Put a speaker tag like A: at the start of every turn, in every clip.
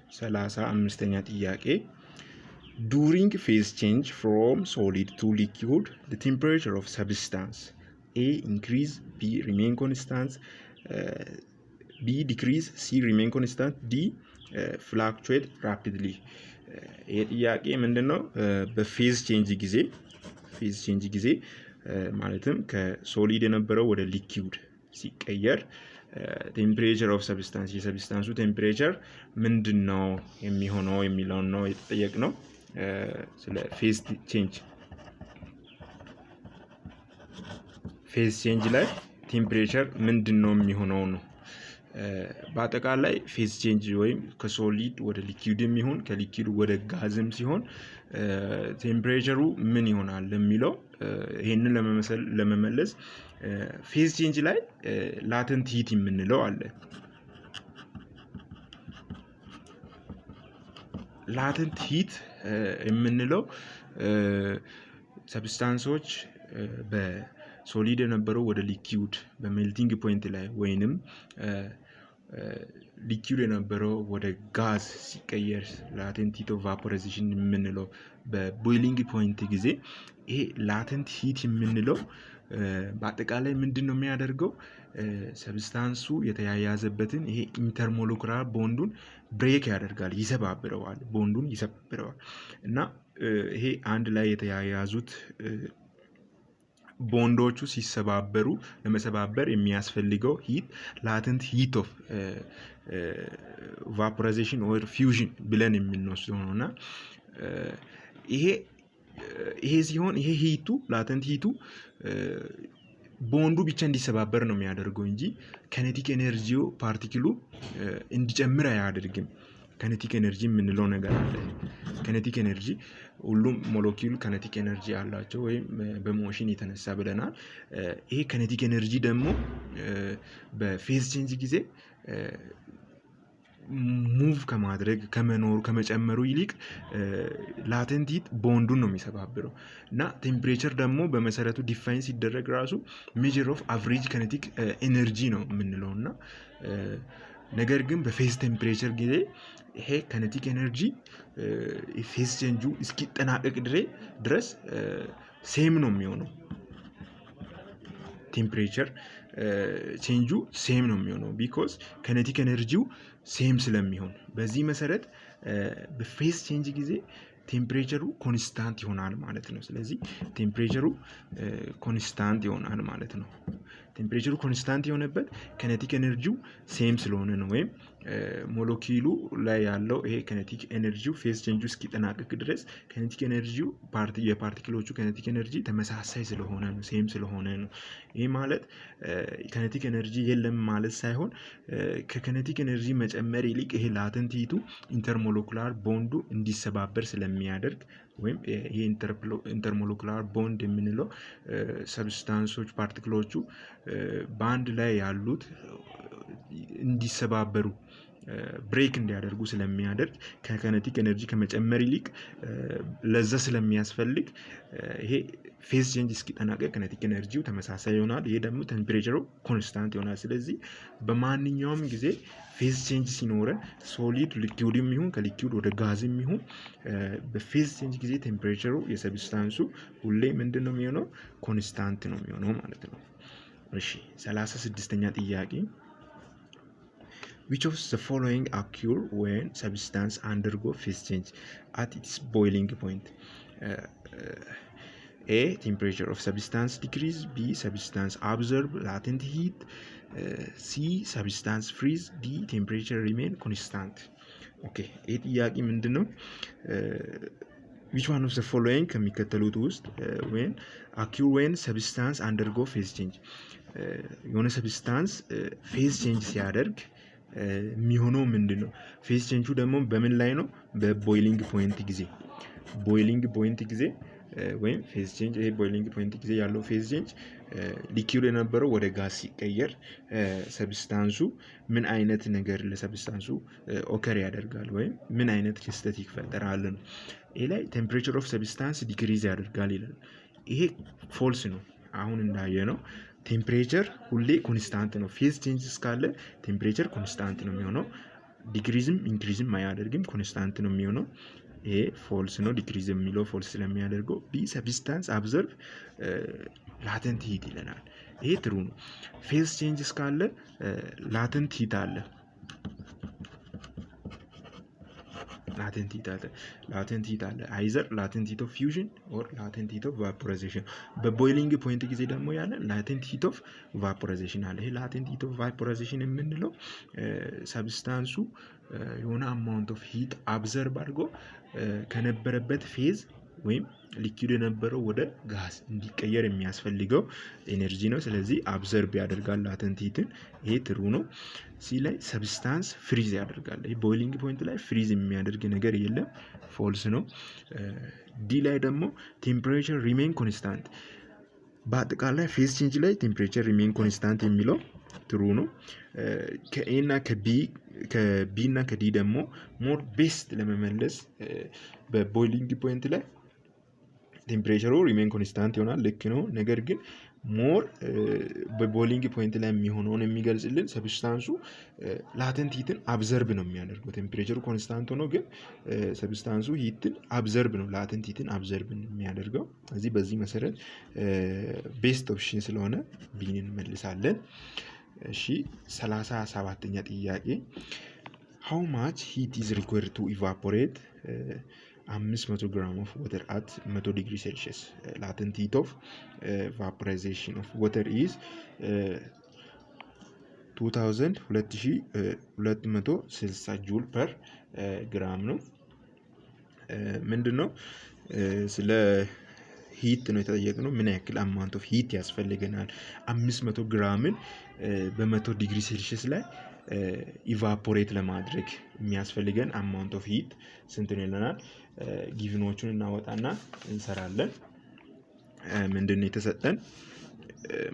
A: 35ኛ ጥያቄ during phase change from solid to liquid the temperature of substance A increase, B remain constant, B decrease, C remain constant, D fluctuate rapidly። ይሄ ጥያቄ ምንድነው? በፌዝ ቼንጅ ጊዜ ማለትም ከሶሊድ የነበረው ወደ ሊኪውድ ሲቀየር ቴምፕሬቸር ኦፍ ሰብስታንስ የሰብስታንሱ ቴምፕሬቸር ምንድነው የሚሆነው የሚለውን ነው የተጠየቅነው። ስለ ፌዝ ቼንጅ ላይ ቴምፕሬቸር ምንድነው የሚሆነው ነው። በአጠቃላይ ፌዝ ቼንጅ ወይም ከሶሊድ ወደ ሊኪውድ የሚሆን ከሊኪውድ ወደ ጋዝም ሲሆን ቴምፕሬቸሩ ምን ይሆናል የሚለው ይሄንን ለመመለስ ፌዝ ቼንጅ ላይ ላተንት ሂት የምንለው አለ። ላተንት ሂት የምንለው ሰብስታንሶች በሶሊድ የነበረው ወደ ሊኪውድ በሜልቲንግ ፖይንት ላይ ወይንም ሊኪውድ የነበረው ወደ ጋዝ ሲቀየር ላተንት ሂት ኦፍ ቫፖራይዜሽን የምንለው በቦይሊንግ ፖይንት ጊዜ ይሄ ላተንት ሂት የምንለው በአጠቃላይ ምንድነው የሚያደርገው? ሰብስታንሱ የተያያዘበትን ይሄ ኢንተርሞለኩላር ቦንዱን ብሬክ ያደርጋል፣ ይሰባብረዋል፣ ቦንዱን ይሰባብረዋል እና ይሄ አንድ ላይ የተያያዙት ቦንዶቹ ሲሰባበሩ ለመሰባበር የሚያስፈልገው ሂት ላተንት ሂት ኦፍ ቫፖራይዜሽን ኦር ፊውዥን ብለን የምንወስደው ነው እና ይሄ ሲሆን ይሄ ሂቱ ላተንት ሂቱ ቦንዱ ብቻ እንዲሰባበር ነው የሚያደርገው እንጂ ከኔቲክ ኤነርጂው ፓርቲክሉ እንዲጨምር አያደርግም። ከኔቲክ ኤነርጂ የምንለው ነገር አለ። ከኔቲክ ኤነርጂ ሁሉም ሞለኪውል ከኔቲክ ኤነርጂ አላቸው ወይም በሞሽን የተነሳ ብለናል። ይሄ ከኔቲክ ኤነርጂ ደግሞ በፌዝ ቼንጅ ጊዜ ሙቭ ከማድረግ ከመጨመሩ ይልቅ ላተንት ሂት ቦንዱን ነው የሚሰባብረው እና ቴምፕሬቸር ደግሞ በመሰረቱ ዲፋይን ሲደረግ ራሱ ሜጀር ኦፍ አቨሬጅ ከኔቲክ ኤነርጂ ነው የምንለው እና ነገር ግን በፌዝ ቴምፕሬቸር ጊዜ ይሄ ከኔቲክ ኤነርጂ ፌዝ ቼንጁ እስኪጠናቀቅ ድረስ ሴም ነው የሚሆነው። ቴምፕሬቸር ቼንጁ ሴም ነው የሚሆነው ቢኮዝ ከኔቲክ ኤነርጂው ሴም ስለሚሆን በዚህ መሰረት በፌዝ ቼንጅ ጊዜ ቴምፕሬቸሩ ኮንስታንት ይሆናል ማለት ነው። ስለዚህ ቴምፕሬቸሩ ኮንስታንት ይሆናል ማለት ነው። ቴምፕሬቸሩ ኮንስታንት የሆነበት ከኔቲክ ኤነርጂው ሴም ስለሆነ ነው ወይም ሞለኪውሉ ላይ ያለው ይሄ ከኔቲክ ኤነርጂው ፌዝ ቼንጁ እስኪጠናቀቅ ድረስ ከኔቲክ ኤነርጂው የፓርቲክሎቹ ከኔቲክ ኤነርጂ ተመሳሳይ ስለሆነ ነው፣ ሴም ስለሆነ ነው። ይሄ ማለት ከኔቲክ ኤነርጂ የለም ማለት ሳይሆን ከከኔቲክ ኤነርጂ መጨመር ይልቅ ይሄ ላተንት ሂቱ ኢንተርሞለኩላር ቦንዱ እንዲሰባበር ስለሚያደርግ ወይም ይሄ ኢንተርሞለኩላር ቦንድ የምንለው ሰብስታንሶች ፓርቲክሎቹ በአንድ ላይ ያሉት እንዲሰባበሩ ብሬክ እንዲያደርጉ ስለሚያደርግ ከከኔቲክ ኤነርጂ ከመጨመር ይልቅ ለዛ ስለሚያስፈልግ ይሄ ፌዝ ቼንጅ እስኪጠናቀቅ ከኔቲክ ኤነርጂው ተመሳሳይ ይሆናል። ይሄ ደግሞ ቴምፕሬቸሩ ኮንስታንት ይሆናል። ስለዚህ በማንኛውም ጊዜ ፌዝ ቼንጅ ሲኖረን ሶሊድ ሊኪውድም ይሁን ከሊኪውድ ወደ ጋዝም ይሁን በፌዝ ቼንጅ ጊዜ ቴምፕሬቸሩ የሰብስታንሱ ሁሌ ምንድነው የሚሆነው? ኮንስታንት ነው የሚሆነው ማለት ነው። እሺ 36ኛ ጥያቄ which of the following occur when substance undergo phase change at its boiling point? A temperature of substance decrease, B substance absorb latent heat, C substance freeze, D temperature remain constant. okay ይሄ ጥያቄ ምንድነው? which one of the following ከሚከተሉት ውስጥ when occur when substance undergo phase change የሆነ ሰብስታንስ ፌዝ ቼንጅ ሲያደርግ የሚሆነው ምንድነው? ፌዝ ቼንጁ ደግሞ በምን ላይ ነው? በቦይሊንግ ፖይንት ጊዜ ወይም ፌዝ ቼንጅ ይሄ ቦይሊንግ ፖይንት ጊዜ ያለው ፌዝ ቼንጅ ሊኪውድ የነበረው ወደ ጋዝ ሲቀየር ሰብስታንሱ ምን አይነት ነገር ለሰብስታንሱ ኦከር ያደርጋል ወይም ምን አይነት ክስተት ይፈጠራል ነው። ይሄ ላይ ቴምፕሬቸር ኦፍ ሰብስታንስ ዲክሪዝ ያደርጋል ይላል። ይሄ ፎልስ ነው። አሁን እንዳየነው ቴምፕሬቸር ሁሌ ኮንስታንት ነው። ፌዝ ቼንጅ እስካለ ቴምፕሬቸር ኮንስታንት ነው የሚሆነው። ዲክሪዝም ኢንክሪዝም አያደርግም፣ ኮንስታንት ነው የሚሆነው። ይሄ ፎልስ ነው። ዲክሪዝ የሚለው ፎልስ ስለሚያደርገው ቢ ሰብስታንስ አብዘርቭ ላተንት ሂት ይለናል። ይሄ ትሩ ነው። ፌዝ ቼንጅ እስካለ ላተንት ሂት አለ። ላተንት ሂት አለ አይዘር ላተንት ሂት ኦፍ ፊውዥን ኦር ላተንት ሂት ኦፍ ቫፖራይዜሽን። በቦይሊንግ ፖይንት ጊዜ ደግሞ ያለ ላተንት ሂት ኦፍ ቫፖራይዜሽን አለ። ይሄ ላተንት ሂት ኦፍ ቫፖራይዜሽን የምንለው ሰብስታንሱ የሆነ አማውንት ኦፍ ሂት አብዘርቭ አድርጎ ከነበረበት ፌዝ ወይም ሊኪድ የነበረው ወደ ጋዝ እንዲቀየር የሚያስፈልገው ኤነርጂ ነው። ስለዚህ አብዘርቭ ያደርጋል ላተንት ሂትን። ይሄ ትሩ ነው። ሲ ላይ ሰብስታንስ ፍሪዝ ያደርጋል። ይሄ ቦይሊንግ ፖይንት ላይ ፍሪዝ የሚያደርግ ነገር የለም፣ ፎልስ ነው። ዲ ላይ ደግሞ ቴምፕሬቸር ሪሜን ኮንስታንት። በአጠቃላይ ፌዝ ቼንጅ ላይ ቴምፕሬቸር ሪሜን ኮንስታንት የሚለው ትሩ ነው። ከኤ እና ከቢ እና ከዲ ደግሞ ሞር ቤስት ለመመለስ በቦይሊንግ ፖይንት ላይ ቴምፕሬቸሩ ሪሜን ኮንስታንት ይሆናል። ልክ ነው። ነገር ግን ሞር በቦይሊንግ ፖይንት ላይ የሚሆነውን የሚገልጽልን ሰብስታንሱ ላተንት ሂትን አብዘርብ ነው የሚያደርገው። ቴምፕሬቸሩ ኮንስታንት ሆኖ ግን ሰብስታንሱ ሂትን አብዘርብ ነው፣ ላተንት ሂትን አብዘርብ የሚያደርገው። ስለዚህ በዚህ መሰረት ቤስት ኦፕሽን ስለሆነ ቢን እንመልሳለን። እሺ 37ኛ ጥያቄ how much heat is required to evaporate 500 gram of water at 100 degree Celsius? Latent heat of vaporization of water is 2260 ጁል ፐር ግራም ነው። ምንድነው ስለ ሂት ነው የተጠየቅነው። ምን ያክል አማውንት ኦፍ ሂት ያስፈልገናል 500 ግራምን በ100 ዲግሪ ሴልሺየስ ላይ ኢቫፖሬት ለማድረግ የሚያስፈልገን አማውንት ኦፍ ሂት ስንት ነው ይለናል። ጊቭኖቹን እናወጣና እንሰራለን። ምንድነው የተሰጠን?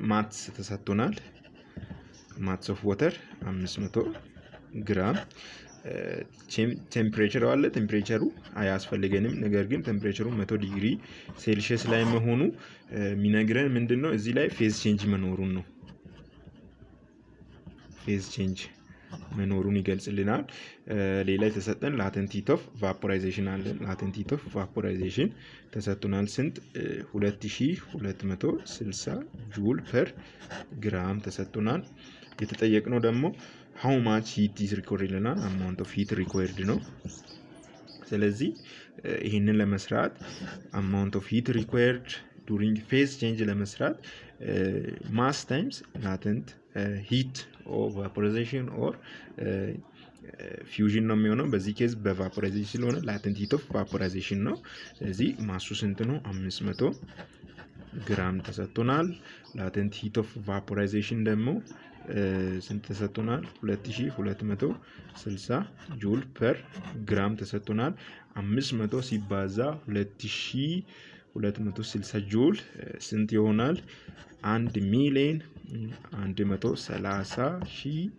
A: ማትስ ተሰጥቶናል። ማትስ ኦፍ ዋተር 500 ግራም። ቴምፕሬቸር አለ። ቴምፕሬቸሩ አያስፈልገንም፣ ነገር ግን ቴምፕሬቸሩ 100 ዲግሪ ሴልሺየስ ላይ መሆኑ የሚነግረን ምንድነው? እዚህ ላይ ፌዝ ቼንጅ መኖሩን ነው። ፌዝ ቼንጅ መኖሩን ይገልጽልናል። ሌላ የተሰጠን ላተንት ሂት ኦፍ ቫፖራይዜሽን አለ። ላተንት ሂት ኦፍ ቫፖራይዜሽን ተሰጥቶናል። ስንት? 2260 ጁል ፐር ግራም ተሰጥቶናል። የተጠየቅነው ደግሞ how much heat is required ይለናል። amount of heat required ነው። ስለዚህ ይህንን ለመስራት amount of heat required during phase change ለመስራት mass times latent heat of vaporization or fusion ነው የሚሆነው። በዚህ ኬዝ በቫፖራይዜሽን ስለሆነ latent heat of vaporization ነው። ስለዚህ ማሱ ስንት ነው? 500 ግራም ተሰጥቶናል። latent heat of vaporization ደግሞ ስንት ተሰጥቶናል? 2260 ጁል ፐር ግራም ተሰጥቶናል። 500 ሲባዛ 2260 ጁል ስንት ይሆናል? 1,130,000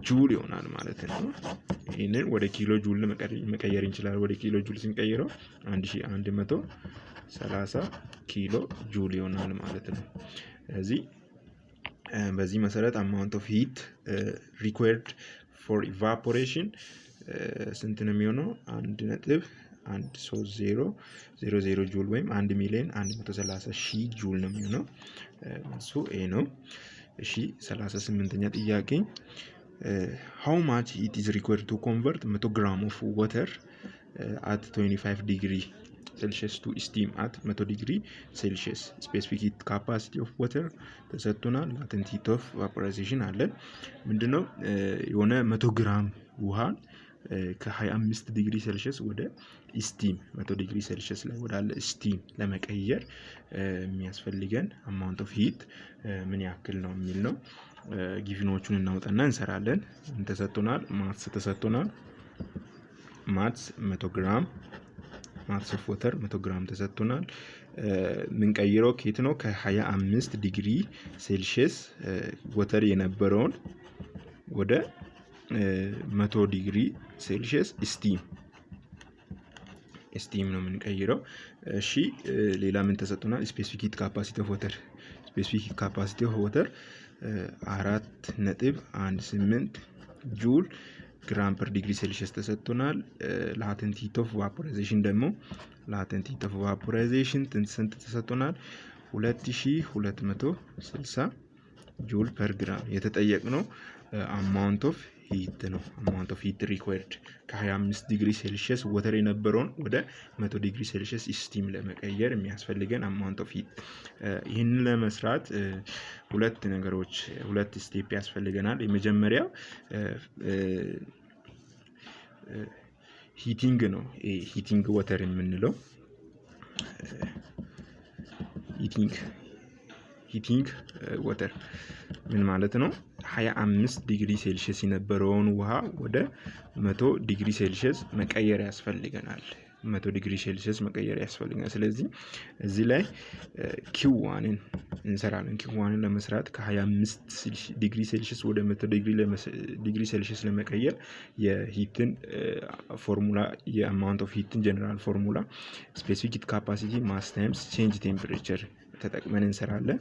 A: ጁል ይሆናል ማለት ነው። ይህንን ወደ ኪሎ ጁል መቀየር እንችላለን። ወደ ኪሎ ጁል ስንቀይረው 1130 ኪሎ ጁል ይሆናል ማለት ነው። ስለዚህ በዚህ መሰረት amount of heat required for evaporation ስንት ነው የሚሆነው? 1.13000 ጁል ወይም 1,130,000 ጁል ነው የሚሆነው። እሱ ኤ ነው። እሺ 38ኛ ጥያቄ how much heat is required to convert 100 gram of water at 25 degree Celsius to steam at 100 degree Celsius? specific heat capacity of water ተሰጥቶናል። latent heat of vaporization አለ። ምንድነው? የሆነ 100 ግራም ውሃን ከ25 ዲግሪ ሴልሺየስ ወደ ስቲም 100 ዲግሪ ሴልሺየስ ላይ ወዳለ ስቲም ለመቀየር የሚያስፈልገን አማውንት ኦፍ ሂት ምን ያክል ነው የሚል ነው። ጊቭኖቹን እናውጣና እንሰራለን። ተሰጥቶናል። ማትስ ተሰጥቶናል። ማትስ 100 ግራም ማትስ ኦፍ ዋተር 100 ግራም ተሰጥቶናል። ምን ቀይረው ኬት ነው? ከ25 ዲግሪ ሴልሺየስ ዋተር የነበረውን ወደ 100 ዲግሪ ሴልሺየስ ስቲም ነው የምንቀይረው። እሺ ሌላ ምን ተሰጥቶናል? ስፔሲፊክ ሂት ካፓሲቲ ኦፍ ዋተር። ስፔሲፊክ ሂት ካፓሲቲ ኦፍ ዋተር 4.18 ጁል ግራም ፐር ዲግሪ ሴልሺየስ ተሰጥቶናል። ላተንት ሂት ኦፍ ቫፖራይዜሽን ደግሞ ላተንት ሂት ኦፍ ቫፖራይዜሽን ስንት ተሰጥቶናል? 2260 ጁል ፐር ግራም። የተጠየቅነው አማውንት ኦፍ ሂት ነው። አማውንት ኦፍ ሂት ሪኳየርድ ከ25 ዲግሪ ሴልሺየስ ወተር የነበረውን ወደ 100 ዲግሪ ሴልሺየስ ስቲም ለመቀየር የሚያስፈልገን አማውንት ኦፍ ሂት። ይህንን ለመስራት ሁለት ስቴፕ ያስፈልገናል። የመጀመሪያው ሂቲንግ ነው። ሂቲንግ ወተር የምንለው ሂቲንግ ወተር ምን ማለት ነው? 25 ዲግሪ ሴልሺየስ የነበረውን ውሃ ወደ 100 ዲግሪ ሴልሺየስ መቀየር ያስፈልገናል። 100 ዲግሪ ሴልሺየስ መቀየር ያስፈልገናል። ስለዚህ እዚህ ላይ ኪዋንን እንሰራለን። ኪዋንን ለመስራት ከ25 ዲግሪ ሴልሺየስ ወደ 100 ዲግሪ ሴልሺየስ ለመቀየር የሂትን ፎርሙላ የአማውንት ኦፍ ሂትን ጀነራል ፎርሙላ ስፔሲፊክ ሂት ካፓሲቲ ማስ ታይምስ ቼንጅ ቴምፕሬቸር ተጠቅመን እንሰራለን።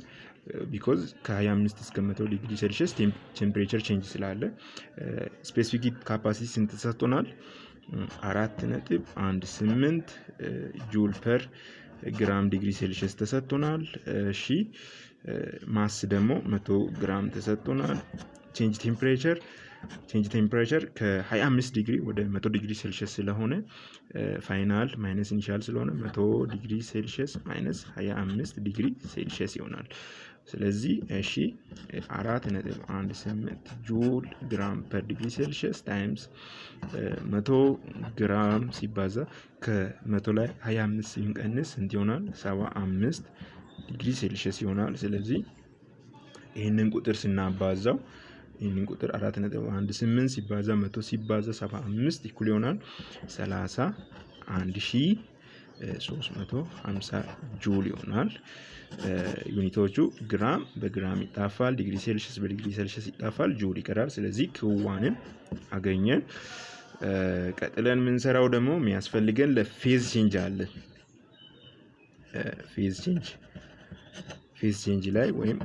A: ቢኮዝ ከ25 እስከ 100 ዲግሪ ሴልሺየስ ቴምፕሬቸር ቼንጅ ስላለ ስፔሲፊክ ሂት ካፓሲቲ ስንት ተሰጥቶናል? 4.18 ጁል ፐር ግራም ዲግሪ ሴልሺየስ ተሰጥቶናል። እሺ ማስ ደግሞ 100 ግራም ተሰጥቶናል። ቼንጅ ቴምፕሬቸር ከ25 ዲግሪ ወደ 100 ዲግሪ ሴልሺየስ ስለሆነ ፋይናል ማይነስ ኢኒሻል ስለሆነ 100 ዲግሪ ሴልሺየስ ማይነስ 25 ዲግሪ ሴልሺየስ ይሆናል። ስለዚህ እሺ 4.18 ጁል ግራም ፐር ዲግሪ ሴልሺየስ ታይምስ 100 ግራም ሲባዛ ከ100 ላይ 25 ሲንቀንስ ስንት ይሆናል? 75 ዲግሪ ሴልሺየስ ይሆናል። ስለዚህ ይህንን ቁጥር ስናባዛው ይህንን ቁጥር 4.18 ሲባዛ 100 ሲባዛ 75 እኩል ይሆናል 31350 ጁል ይሆናል። ዩኒቶቹ ግራም በግራም ይጣፋል፣ ዲግሪ ሴልሺየስ በዲግሪ ሴልሺየስ ይጣፋል፣ ጁል ይቀራል። ስለዚህ ክዋንን አገኘን። ቀጥለን የምንሰራው ደግሞ የሚያስፈልገን ለፌዝ ቼንጅ አለ። ፌዝ ቼንጅ ላይ ወይም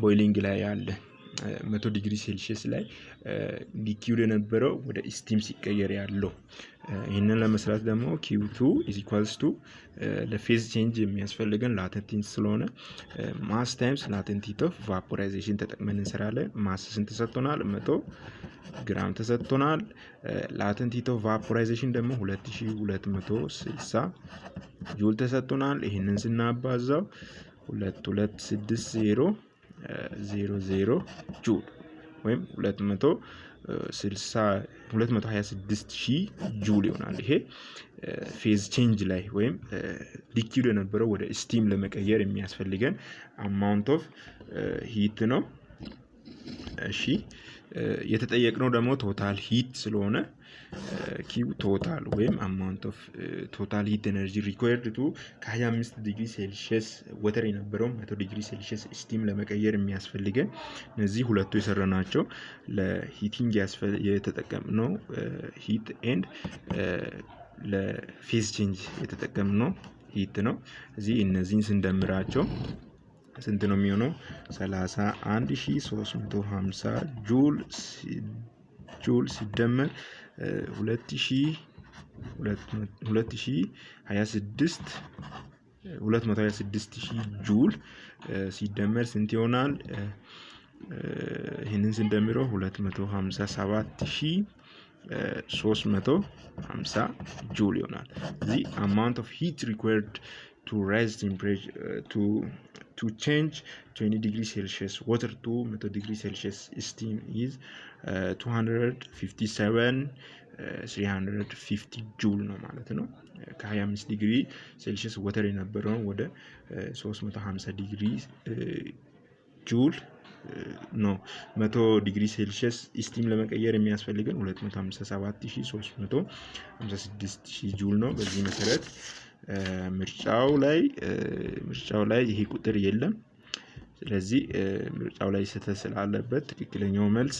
A: ቦይሊንግ ላይ አለ 100 ዲግሪ ሴልሺየስ ላይ ሊኪውድ የነበረው ወደ ስቲም ሲቀየር ያለው። ይህንን ለመስራት ደግሞ ኪው2 ኢዝ ኢኳልስ ቱ ለፌዝ ቼንጅ የሚያስፈልገን ላተንት ሂት ስለሆነ ማስ ታይምስ ላተንት ሂት ኦፍ ቫፖራይዜሽን ተጠቅመን እንሰራለን። ማስ ስንት ተሰጥቶናል? 100 ግራም ተሰጥቶናል። ላተንት ሂት ኦፍ ቫፖራይዜሽን ደግሞ 2260 ጁል ተሰጥቶናል። ይህንን ስናባዛው 2260 00 ጁል ወይም 226,000 ጁል ይሆናል። ይሄ ፌዝ ቼንጅ ላይ ወይም ሊኪውድ የነበረው ወደ ስቲም ለመቀየር የሚያስፈልገን አማውንት ኦፍ ሂት ነው። እሺ የተጠየቅነው ደግሞ ቶታል ሂት ስለሆነ ኪው ቶታል ወይም አማውንት ኦፍ ቶታል ሂት ኤነርጂ ሪኳየርድ ቱ ከ25 ዲግሪ ሴልሺየስ ወተር የነበረው 100 ዲግሪ ሴልሺየስ ስቲም ለመቀየር የሚያስፈልገን እነዚህ ሁለቱ የሰራናቸው ለሂቲንግ የተጠቀምነው ሂት ኤንድ ለፌዝ ቼንጅ የተጠቀምነው ሂት ነው። እዚህ እነዚህን ስንደምራቸው ስንት ነው የሚሆነው? 31350 ጁል ሲደመር 226,000 ጁል ሲደመር ስንት ይሆናል? ይህንን ስንደምረው 257,350 ጁል ይሆናል። the amount of heat required to raise temperature to change 20 degree Celsius water to 100 degree Celsius steam is 257,350 ጁል ነው ማለት ነው። ከ25 ዲግሪ ሴልሺየስ ወተር የነበረውን ወደ 350 ዲግሪ ጁል ነው 100 ዲግሪ ሴልሺየስ ስቲም ለመቀየር የሚያስፈልገን 257,356 ጁል ነው። በዚህ መሰረት ምርጫው ላይ ይሄ ቁጥር የለም። ስለዚህ ምርጫው ላይ ስህተት ስላለበት ትክክለኛው መልስ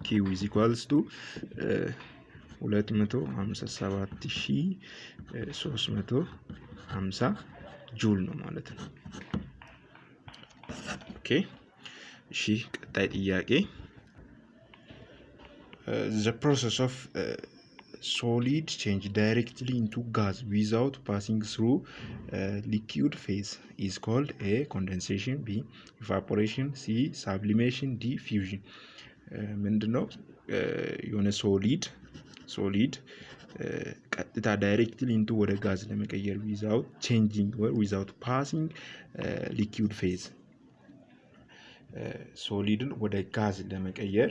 A: ኪው ኢዝ ኢኳልስ ቱ 257,350 ጁል ነው ማለት ነው። ኦኬ እሺ ቀጣይ ጥያቄ the process of solid change directly into gas without passing through liquid phase is called A condensation, B evaporation, C sublimation, D fusion። ምንድነው የሆነ ሶሊድ ቀጥታ ዳይሬክትሊ ኢንቱ ወደ ጋዝ ለመቀየር ዊዛውት ቼንጂንግ ወይ ዊዛውት ፓሲንግ ሊኩዊድ ፌዝ ሶሊድን ወደ ጋዝ ለመቀየር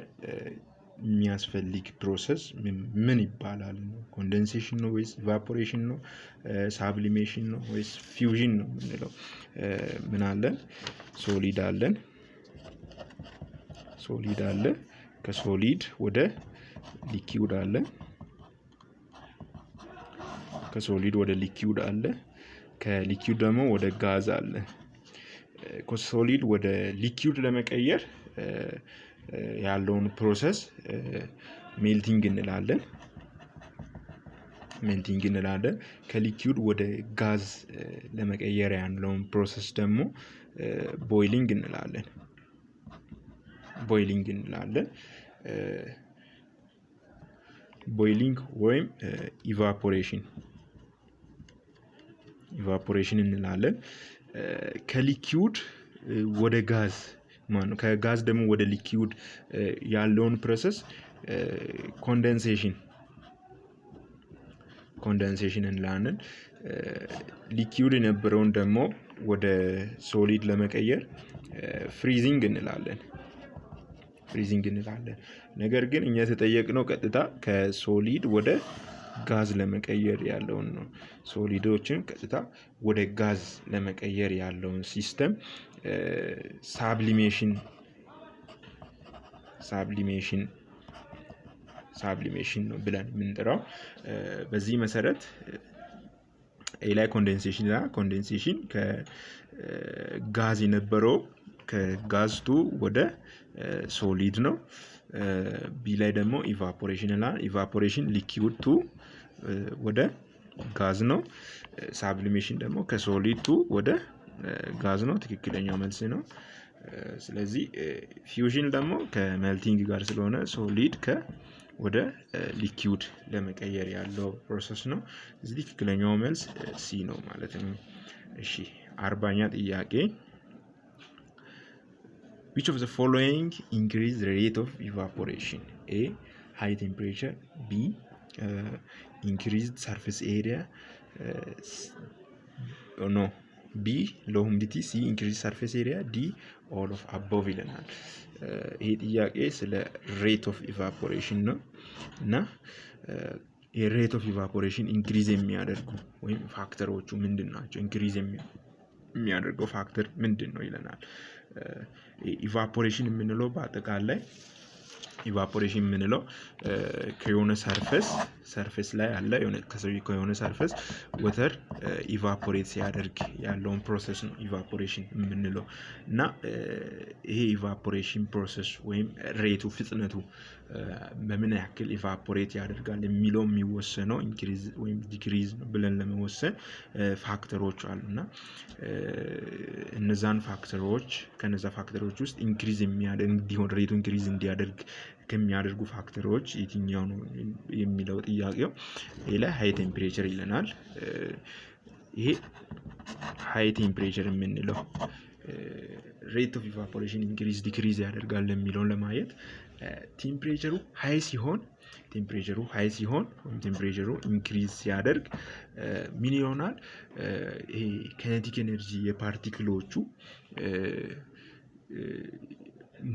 A: የሚያስፈልግ ፕሮሰስ ምን ይባላል? ኮንደንሴሽን ነው ወይስ ኢቫፖሬሽን ነው? ሳብሊሜሽን ነው ወይስ ፊውዥን ነው የምንለው? ምን አለን? ሶሊድ አለ። ከሶሊድ ወደ ሊኩዊድ አለ። ከሶሊድ ወደ ሊኩዊድ አለ። ከሊኩዊድ ደግሞ ወደ ጋዝ አለ። ከሶሊድ ወደ ሊኩዊድ ለመቀየር ያለውን ፕሮሰስ ሜልቲንግ እንላለን። ከሊኩዊድ ወደ ጋዝ ለመቀየር ያለውን ፕሮሰስ ደግሞ ቦይሊንግ እንላለን። ቦይሊንግ ወይም ኢቫፖሬሽን እንላለን። ከሊኩዊድ ወደ ጋዝ ከጋዝ ደግሞ ወደ ሊኩዊድ ያለውን ፕሮሰስ ኮንደንሴሽን እንላለን። ሊኩዊድ የነበረውን ደግሞ ወደ ሶሊድ ለመቀየር ፍሪዚንግ እንላለን። ነገር ግን እኛ የተጠየቅነው ቀጥታ ከሶሊድ ወደ ጋዝ ለመቀየር ያለውን ነው። ሶሊዶችን ቀጥታ ወደ ጋዝ ለመቀየር ያለውን ሲስተም ሳብሊሜሽን ነው ብለን የምንጠራው። በዚህ መሰረት ኤ ላይ ኮንደንሴሽን ከጋዝ የነበረው ከጋዝ ቱ ወደ ሶሊድ ነው። ቢ ላይ ደግሞ ኢቫፖሬሽን ሊኩዊድ ቱ ወደ ጋዝ ነው። ሳብሊሜሽን ደግሞ ከሶሊድ ቱ ወደ ጋዝ ነው። ትክክለኛው መልስ ነው። ስለዚህ ፊውዥን ደግሞ ከሜልቲንግ ጋር ስለሆነ ሶሊድ ወደ ሊኩዊድ ለመቀየር ያለው ፕሮሰስ ነው። እዚህ ትክክለኛው መልስ ሲ ነው ማለት ነው። እሺ 40ኛ ጥያቄ which of the following increase the rate of evaporation? A high temperature, B increased surface area, B low humidity, C increased surface area, D all of above ይለናል። ይሄ ጥያቄ ስለ ሬት ኦፍ ኢቫፖሬሽን ነው እና የሬት ኦፍ ኢቫፖሬሽን ኢንክሪዝ የሚያደርጉ ወይም ፋክተሮቹ ምንድን ናቸው? ኢንክሪዝ የሚያደርገው ፋክተር ምንድን ነው ይለናል። ኢቫፖሬሽን የምንለው በአጠቃላይ ከሆነ ሰርፌስ ላይ አለ ከሆነ ሰርፌስ ወተር ኢቫፖሬት ሲያደርግ ያለውን ፕሮሰስ ነው ኢቫፖሬሽን የምንለው እና ይሄ ኢቫፖሬሽን ፕሮሰስ ወይም ሬቱ ፍጥነቱ በምን ያክል ኢቫፖሬት ያደርጋል የሚለው የሚወሰነው ኢንክሪዝ ወይም ዲክሪዝ ብለን ለመወሰን ፋክተሮች አሉና እነዛን ከነዛ ፋክተሮች ውስጥ ኢንክሪዝ እንዲሆን ሬቱ ኢንክሪዝ እንዲያደርግ ከሚያደርጉ ፋክተሮች የትኛው ነው የሚለው ጥያቄው። ሌላ ሃይ ቴምፕሬቸር ይለናል። ይሄ ሃይ ቴምፕሬቸር የምንለው ሬት ኦፍ ኢቫፖሬሽን ኢንክሪዝ ዲክሪዝ ያደርጋል የሚለውን ለማየት ቴምፕሬቸሩ ሃይ ሲሆን ቴምፕሬቸሩ ኢንክሪዝ ሲያደርግ ምን ይሆናል? ይሄ ካይኔቲክ ኤነርጂ የፓርቲክሎቹ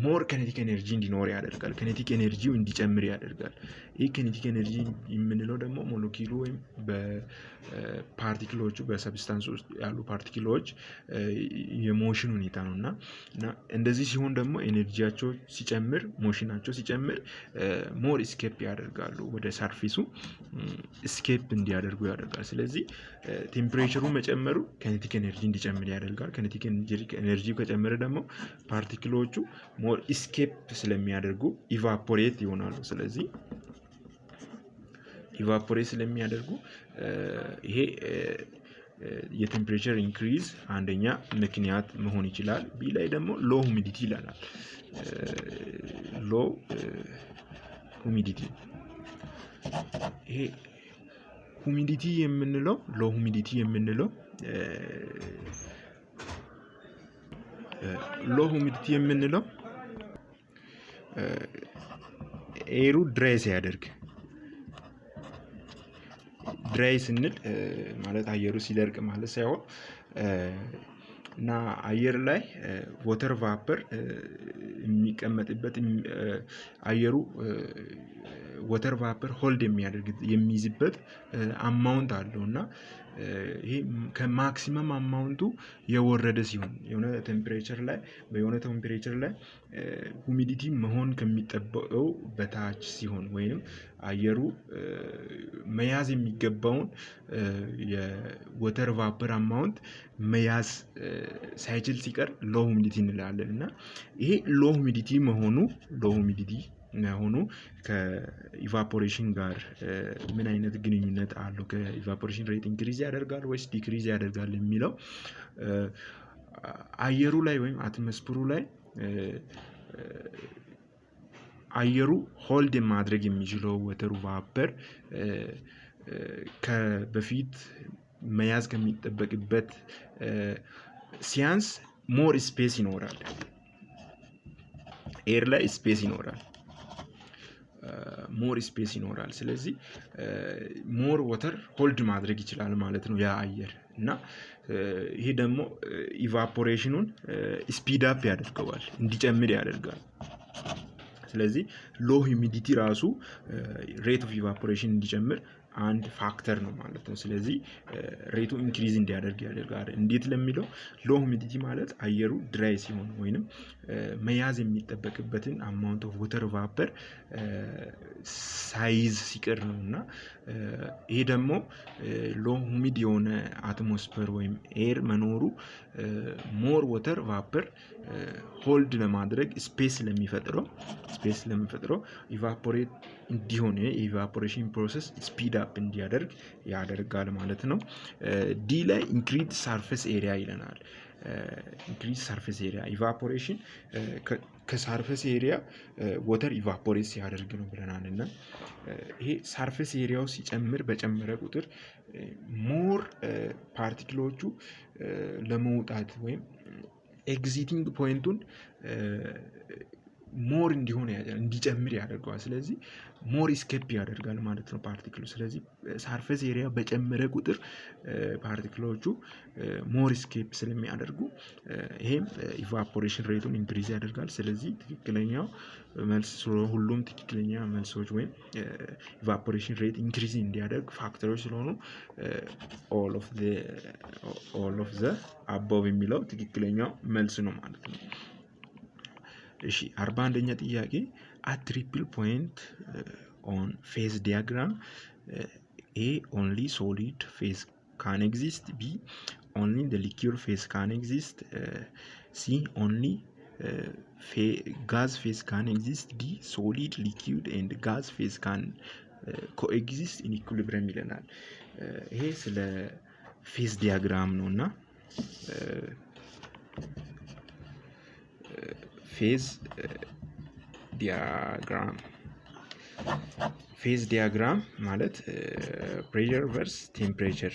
A: ሞር ካይኔቲክ ኤነርጂ እንዲኖር ያደርጋል። ካይኔቲክ ኤነርጂው እንዲጨምር ያደርጋል። ይህ ካይኔቲክ ኤነርጂ የምንለው ደግሞ ሞለኪውሉ ወይም በፓርቲክሎቹ በሰብስታንስ ውስጥ ያሉ ፓርቲክሎች የሞሽን ሁኔታ ነው እና እንደዚህ ሲሆን ደግሞ ኤነርጂያቸው ሲጨምር ሞሽናቸው ሲጨምር ሞር ስኬፕ ያደርጋሉ ወደ ሰርፌሱ ስኬፕ እንዲያደርጉ ያደርጋል። ስለዚህ ቴምፕሬቸሩ መጨመሩ ካይኔቲክ ኤነርጂ እንዲጨምር ያደርጋል። ካይኔቲክ ኤነርጂ ከጨመረ ደግሞ ፓርቲክሎቹ ሞር ስኬፕ ስለሚያደርጉ ኢቫፖሬት ይሆናሉ። ስለዚህ ኢቫፖሬት ስለሚያደርጉ ይሄ የቴምፕሬቸር ኢንክሪዝ አንደኛ ምክንያት መሆን ይችላል። ቢ ላይ ደግሞ ሎ ሁሚዲቲ ይላል። ሎ ሁሚዲቲ ይሄ ሁሚዲቲ የምንለው ሎ ሁሚዲቲ የምንለው ኤሩ ድራይ ሲያደርግ ድራይ ስንል ማለት አየሩ ሲደርቅ ማለት ሳይሆን እና አየር ላይ ወተር ቫፐር የሚቀመጥበት አየሩ ወተር ቫፐር ሆልድ የሚይዝበት አማውንት አለው እና ይሄ ከማክሲመም አማውንቱ የወረደ ሲሆን የሆነ ቴምፕሬቸር ላይ ሁሚዲቲ መሆን ከሚጠበቀው በታች ሲሆን ወይንም አየሩ መያዝ የሚገባውን የወተር ቫፐር አማውንት መያዝ ሳይችል ሲቀር ሎ ሁሚዲቲ እንላለን እና ይሄ ሎ ሁሚዲቲ መሆኑ ከኢቫፖሬሽን ጋር ምን አይነት ግንኙነት አለው? ከኢቫፖሬሽን ሬት ኢንክሪዝ ያደርጋል ወይስ ዲክሪዝ ያደርጋል የሚለው አየሩ ላይ ወይም አትሞስፌሩ ላይ አየሩ ሆልድ ማድረግ የሚችለው ወተር ቫፐር ከበፊት መያዝ ከሚጠበቅበት ሲያንስ ሞር ስፔስ ይኖራል። ኤር ላይ ስፔስ ይኖራል። ስለዚህ ሞር ወተር ሆልድ ማድረግ ይችላል ማለት ነው ያ አየር እና ይሄ ደግሞ ኢቫፖሬሽኑን ስፒድ አፕ ያደርገዋል፣ እንዲጨምር ያደርጋል። ስለዚህ ሎ ሁሚዲቲ ራሱ ሬት ኦፍ ኢቫፖሬሽን እንዲጨምር አንድ ፋክተር ነው ማለት ነው። ስለዚህ ሬቱ ኢንክሪዝ እንዲያደርግ ያደርጋል። እንዴት ለሚለው ሎ ሁሚዲቲ ማለት አየሩ ድራይ ሲሆን ወይንም መያዝ የሚጠበቅበትን አማውንት ኦፍ ወተር ቫፐር ሳይዝ ሲቀር ነው እና ይሄ ደግሞ ሎ ሁሚድ የሆነ አትሞስፌር ወይም ኤር መኖሩ ሞር ወተር ቫፐር ሆልድ ለማድረግ ስፔስ ለሚፈጥረው ኢቫፖሬት እንዲሆን የኢቫፖሬሽን ፕሮሰስ ስፒድ አፕ እንዲያደርግ ያደርጋል ማለት ነው። ዲ ላይ ኢንክሪዝ ሳርፌስ ኤሪያ ይለናል። ኢንክሪዝ ሳርፌስ ኤሪያ ኢቫፖሬሽን ከሳርፌስ ኤሪያ ወተር ኢቫፖሬት ሲያደርግ ነው ብለናል እና ይሄ ሳርፌስ ኤሪያው ሲጨምር በጨመረ ቁጥር ሞር ፓርቲክሎቹ ለመውጣት ወይም ኤግዚቲንግ ፖይንቱን ሞር እንዲጨምር ያደርገዋል። ስለዚህ ሞር ኢስኬፕ ያደርጋል ማለት ነው ፓርቲክሉ። ስለዚህ ሳርፌስ ኤሪያ በጨመረ ቁጥር ፓርቲክሎቹ ሞር ኢስኬፕ ስለሚያደርጉ ይሄም ኢቫፖሬሽን ሬቱን ኢንክሪዝ ያደርጋል። ስለዚህ ትክክለኛው መልስ ሁሉም ትክክለኛ መልሶች ወይም ኢቫፖሬሽን ሬት ኢንክሪዝ እንዲያደርግ ፋክተሮች ስለሆኑ ኦል ኦፍ ዘ አቦቭ የሚለው ትክክለኛው መልስ ነው ማለት ነው። እሺ 41ኛ ጥያቄ at triple point on phase diagram A only solid phase can exist, B only the liquid phase can exist, C only gas phase can exist, D solid, liquid and gas phase can coexist in equilibrium ይለናል። ይሄ ስለ ፌዝ ዲያግራም ነው እና ፌዝ ዲያግራም ማለት ፕሬሸር ቨርስ ቴምፕሬቸር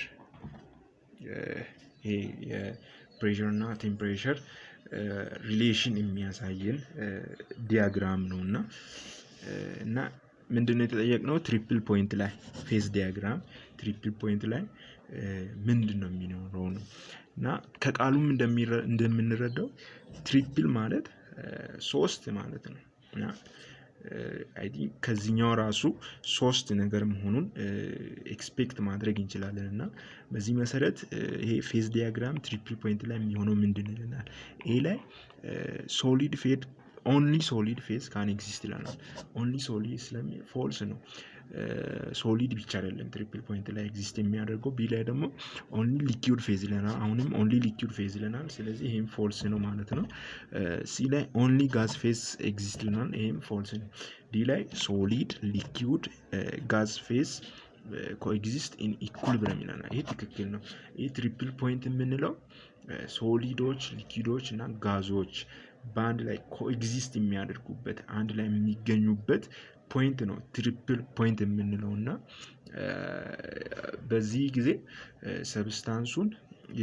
A: ይሄ የፕሬሸር እና ቴምፕሬቸር ሪሌሽን የሚያሳየን ዲያግራም ነው እና ምንድነው የተጠየቅነው? ትሪፕል ፖይንት ላይ ፌዝ ዲያግራም ትሪፕል ፖይንት ላይ ምንድን ነው የሚኖረው ነው እና ከቃሉም እንደምንረዳው ትሪፕል ማለት 3 ማለት ነው እና አይ ቲንክ ከዚህኛው ራሱ 3 ነገር መሆኑን ኤክስፔክት ማድረግ እንችላለን እና በዚህ መሰረት ይሄ ፌዝ ዲያግራም ትሪፕል ፖይንት ላይ የሚሆነው ምንድን ይለናል? ኤ ላይ ሶሊድ ፌድ ኦንሊ ሶሊድ ፌዝ ካን ኤግዚስት ይለናል። ኦንሊ ሶሊድ ስለሚል ፎልስ ነው። ሶሊድ ብቻ አይደለም ትሪፕል ፖይንት ላይ ኤግዚስት የሚያደርገው። ቢ ላይ ደግሞ ኦንሊ ሊኩዊድ ፌዝ ይለናል። አሁንም ኦንሊ ሊኩዊድ ፌዝ ይለናል። ስለዚህ ይሄም ፎልስ ነው ማለት ነው። ሲ ላይ ኦንሊ ጋዝ ፌዝ ኤግዚስት ይለናል። ይሄም ፎልስ ነው። ዲ ላይ ሶሊድ፣ ሊኩዊድ፣ ጋዝ ፌዝ ኮኤግዚስት ኢን ኢኩሊብሪየም ይለናል። ይሄ ትክክል ነው። ይሄ ትሪፕል ፖይንት የምንለው ሶሊዶች፣ ሊኪዶች እና ጋዞች በአንድ ላይ ኮኤግዚስት የሚያደርጉበት አንድ ላይ የሚገኙበት ፖይንት ነው ትሪፕል ፖይንት የምንለው እና በዚህ ጊዜ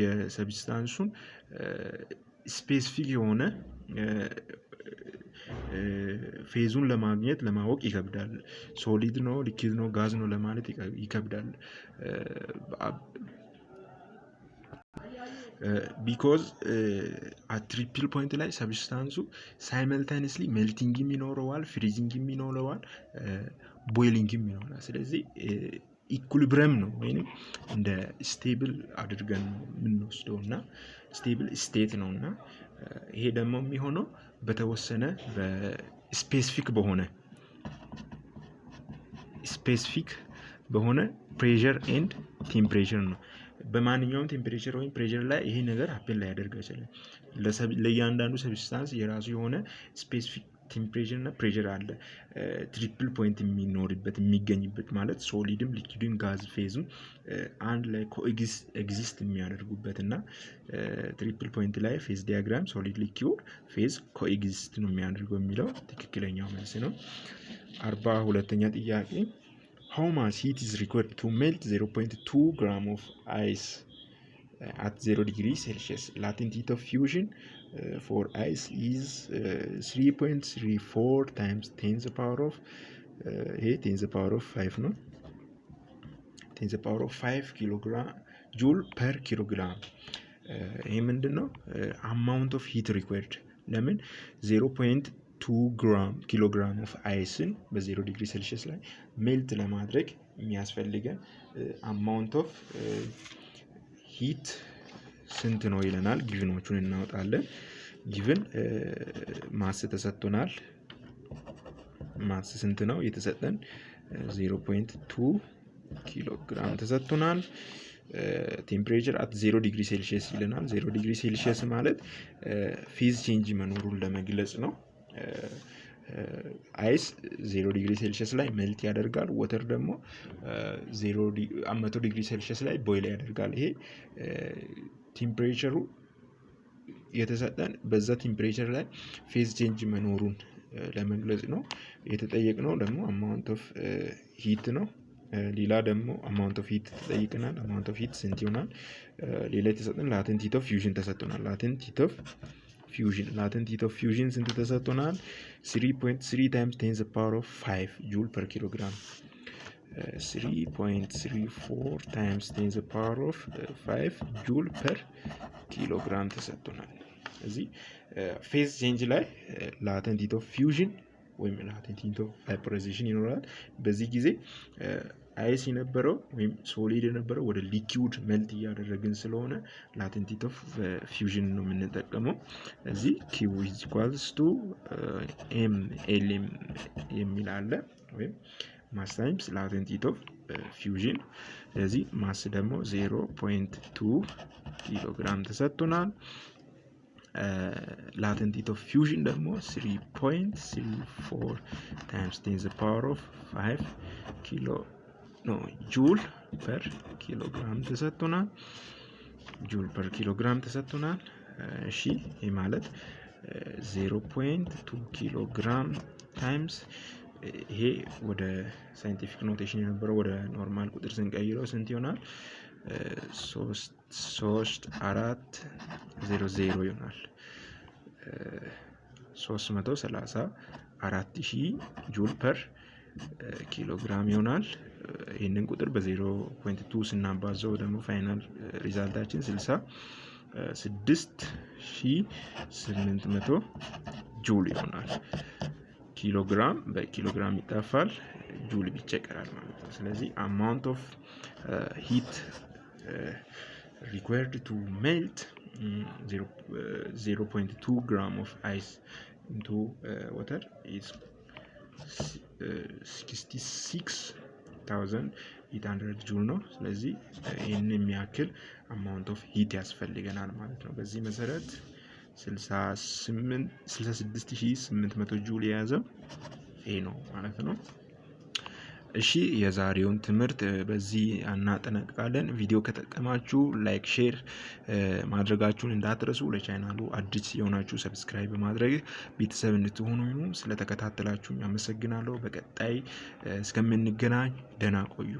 A: የሰብስታንሱን ስፔሲፊክ የሆነ ፌዙን ለማወቅ ይከብዳል። ሶሊድ ነው፣ ሊኪድ ነው፣ ጋዝ ነው ለማለት ይከብዳል። ቢኮዝ ትሪፕል ፖይንት ላይ ሰብስታንሱ ሳይመልታኒስሊ ሜልቲንግም ይኖረዋል፣ ፍሪዚንግም ይኖረዋል፣ ቦይሊንግም ይኖራል። ስለዚህ ኢኩሊብሪየም ነው ወይም እንደ ስቴብል አድርገን የምንወስደው እና ስቴብል ስቴት ነው እና ይሄ ደግሞ የሚሆነው በተወሰነ በስፔሲፊክ በሆነ ፕሬሸር ኤንድ ቴምፕሬቸር ነው። በማንኛውም ቴምፕሬቸር ወይም ፕሬሸር ላይ ይሄ ነገር ሀፕን ላያደርግ ይችላል። ለእያንዳንዱ ሰብስታንስ የራሱ የሆነ ስፔሲፊክ ቴምፕሬቸር እና ፕሬሸር አለ። ትሪፕል ፖይንት የሚገኝበት ማለት ሶሊድም ሊኪድም ጋዝ ፌዝም አንድ ላይ ኮኤግዚስት የሚያደርጉበት እና ትሪፕል ፖይንት ላይ ፌዝ ዲያግራም ሶሊድ ሊኪድ ፌዝ ኮኤግዚስት ነው የሚያደርገው የሚለው ትክክለኛው መልስ ነው። 42ኛ ጥያቄ how much heat is required to melt 0.2 gram of ice at 0 degree Celsius? Latent heat of fusion for ice is 3.34 times 10 to the power of 5 ነው 10 to the power of 5 ጆule per kilogram። ይሄ ምንድነው? amount of heat required ለምን 0.2 ኪሎግራም ኦፍ አይስን በ0 ዲግሪ ሴልሺየስ ላይ ሜልት ለማድረግ የሚያስፈልገን አማውንት ኦፍ ሂት ስንት ነው ይለናል። ጊቭኖቹን እናወጣለን። ጊቭን ማስ ተሰጥቶናል። ማስ ስንት ነው የተሰጠን? 0.2 ኪሎግራም ተሰጥቶናል። ቴምፕሬቸር አት 0 ዲግሪ ሴልሺየስ ይለናል። 0 ዲግሪ ሴልሺየስ ማለት ፌዝ ቼንጅ መኖሩን ለመግለጽ ነው። አይስ 0 ዲግሪ ሴልሺየስ ላይ ሜልት ያደርጋል። ወተር ደግሞ 100 ዲግሪ ሴልሺየስ ላይ ቦይል ያደርጋል። ይሄ ቴምፕሬቸሩ የተሰጠን በዛ ቴምፕሬቸር ላይ ፌዝ ቼንጅ መኖሩን ለመግለጽ ነው። የተጠየቅነው ደግሞ አማውንት ኦፍ ሂት ነው። ሌላ ደግሞ አማውንት ኦፍ ሂት ተጠይቀናል። አማውንት ኦፍ ሂት ስንት ይሆናል? ሌላ የተሰጠን ላተንት ሂት ኦፍ ፊውዥን ተሰጥቶናል። ላተንት ሂት ኦፍ ፊውዥን ስንት ተሰጥቶናል? 3.3 times 10 to the power of 5 ጆule per kilogram 3.34 times 10 to the power of 5 ጆule per kilogram ተሰጥቶናል። እዚህ ፌዝ ቼንጅ ላይ ላተንት ሂት ኦፍ ፊውዥን ወይም ላተንት ሂት ኦፍ ቫፖራይዜሽን ይኖራል። በዚህ ጊዜ አይስ የነበረው ወይም ሶሊድ የነበረው ወደ ሊኪውድ መልት እያደረግን ስለሆነ ላተንት ሂት ኦፍ ፊውዥን ነው የምንጠቀመው። እዚህ ኪው ኢዝ ኢኳልስ ቱ ኤም ኤል የሚል አለ ወይም ማስ ታይምስ ላተንት ሂት ኦፍ ፊውዥን። ስለዚህ ማስ ደግሞ 0.2 ኪሎግራም ተሰጥቶናል። ላተንት ሂት ኦፍ ፊውዥን ደግሞ 3.34 times 10 to the power of 5 ጆule ፐር ኪሎግራም ተሰጥቶናል። እሺ ይህ ማለት 0.2 ኪሎግራም ታይምስ ይሄ ወደ ሳይንቲፊክ ኖቴሽን የነበረው ወደ ኖርማል ቁጥር ስንቀይረው ስንት ይሆናል? 3400 ይሆናል። 334,000 ጆule ፐር ኪሎግራም ይሆናል። ይህንን ቁጥር በ0.2 ስናባዘው ደግሞ ፋይናል ሪዛልታችን 66,800 ጆule ይሆናል። ኪሎግራም በኪሎግራም ይጠፋል፣ ጆule ብቻ ይቀራል ማለት ነው። ስለዚህ አማውንት ኦፍ ሂት required to melt 0.2 gram of ice into water is 66,800 ጆule ነው። ስለዚህ ይህንን የሚያክል አማውንት ኦፍ ሂት ያስፈልገናል ማለት ነው። በዚህ መሰረት 66,800 ጆule የያዘው ይሄ ነው ማለት ነው። እሺ የዛሬውን ትምህርት በዚህ እናጠናቅቃለን። ቪዲዮ ከጠቀማችሁ ላይክ፣ ሼር ማድረጋችሁን እንዳትረሱ። ለቻናሉ አዲስ የሆናችሁ ሰብስክራይብ በማድረግ ቤተሰብ እንድትሆኑ ስለተከታተላችሁኝ አመሰግናለሁ። በቀጣይ እስከምንገናኝ ደህና ቆዩ።